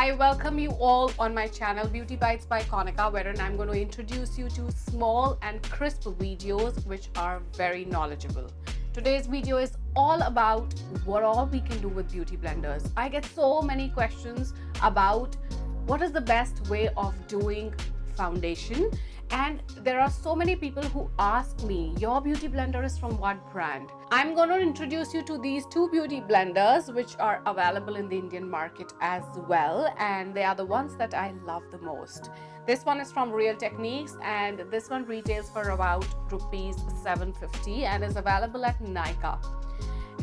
I welcome you all on my channel Beauty Bites by Konica, wherein I'm going to introduce you to small and crisp videos which are very knowledgeable. Today's video is all about what all we can do with beauty blenders. I get so many questions about what is the best way of doing foundation, and there are so many people who ask me, your beauty blender is from what brand? I'm going to introduce you to these two beauty blenders which are available in the Indian market as well, and they are the ones that I love the most. This one is from Real Techniques, and this one retails for about rupees 750 and is available at Nika.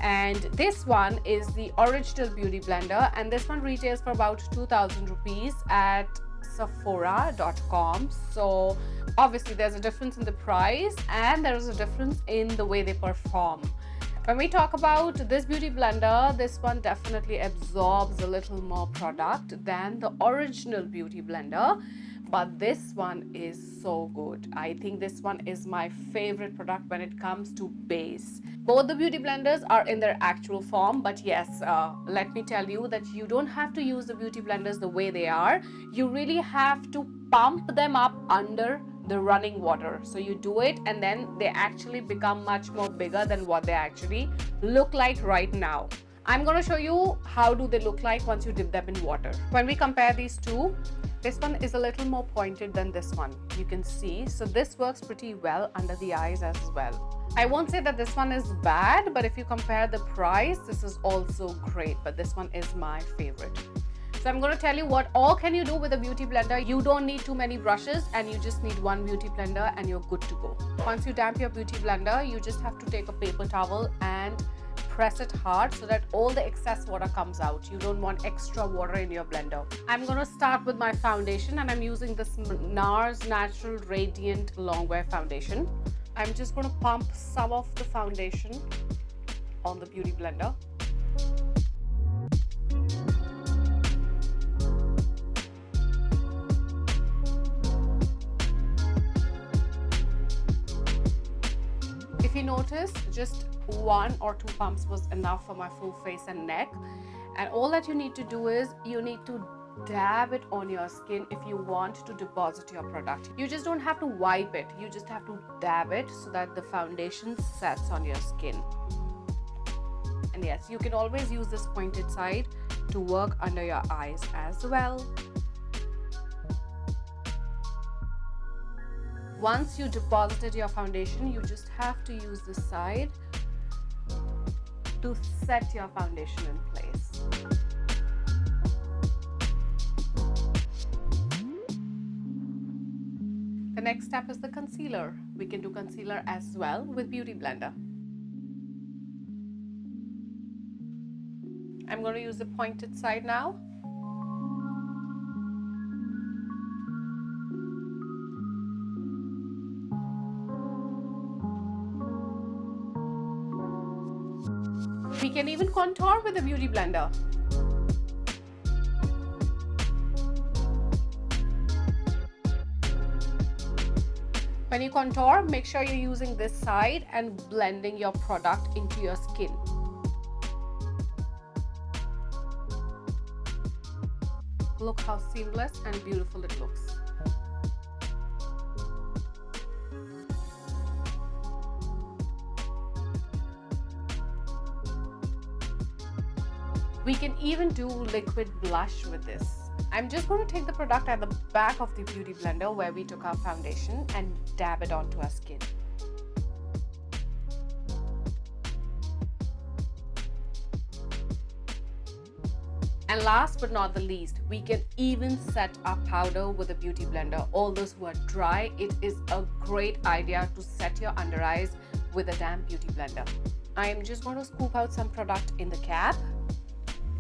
And this one is the original beauty blender, and this one retails for about 2000 rupees at sephora.com. So obviously there's a difference in the price and there is a difference in the way they perform. When we talk about this beauty blender, this one definitely absorbs a little more product than the original beauty blender, but this one is so good. I think this one is my favorite product when it comes to base. Both the beauty blenders are in their actual form, but yes, let me tell you that you don't have to use the beauty blenders the way they are. You really have to pump them up under the running water. So you do it and then they actually become much more bigger than what they actually look like right now. I'm going to show you how do they look like once you dip them in water. When we compare these two, this one is a little more pointed than this one, you can see. So this works pretty well under the eyes as well. I won't say that this one is bad, but if you compare the price, this is also great, but this one is my favorite. So I'm going to tell you what all can you do with a beauty blender. You don't need too many brushes and you just need one beauty blender and you're good to go. Once you damp your beauty blender, you just have to take a paper towel and press it hard so that all the excess water comes out. You don't want extra water in your blender. I'm going to start with my foundation, and I'm using this NARS Natural Radiant Longwear Foundation. I'm just going to pump some of the foundation on the beauty blender. If you notice, just 1 or 2 pumps was enough for my full face and neck, and all that you need to do is you need to dab it on your skin if you want to deposit your product. You just don't have to wipe it, you just have to dab it so that the foundation sets on your skin. And yes, you can always use this pointed side to work under your eyes as well. Once you deposited your foundation, you just have to use this side to set your foundation in place. The next step is the concealer. We can do concealer as well with Beauty Blender. I'm going to use the pointed side now. We can even contour with a beauty blender. When you contour, make sure you're using this side and blending your product into your skin. Look how seamless and beautiful it looks. We can even do liquid blush with this. I'm just going to take the product at the back of the beauty blender where we took our foundation and dab it onto our skin. And last but not the least, we can even set our powder with a beauty blender. All those who are dry, it is a great idea to set your under eyes with a damp beauty blender. I am just going to scoop out some product in the cap,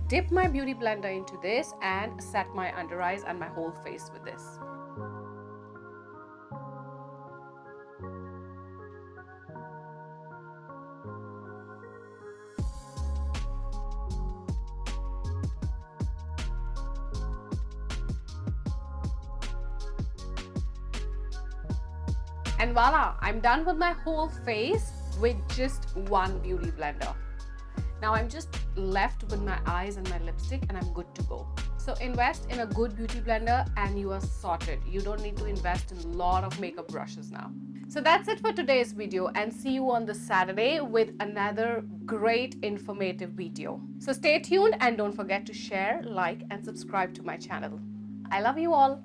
dip my beauty blender into this and set my under eyes and my whole face with this. And voila, I'm done with my whole face with just one beauty blender. Now I'm just left with my eyes and my lipstick and I'm good to go. So So invest in a good beauty blender and you are sorted. You don't need to invest in a lot of makeup brushes now. So that's it for today's video, and see you on the Saturday with another great informative video. So stay tuned and don't forget to share, like and subscribe to my channel. I love you all.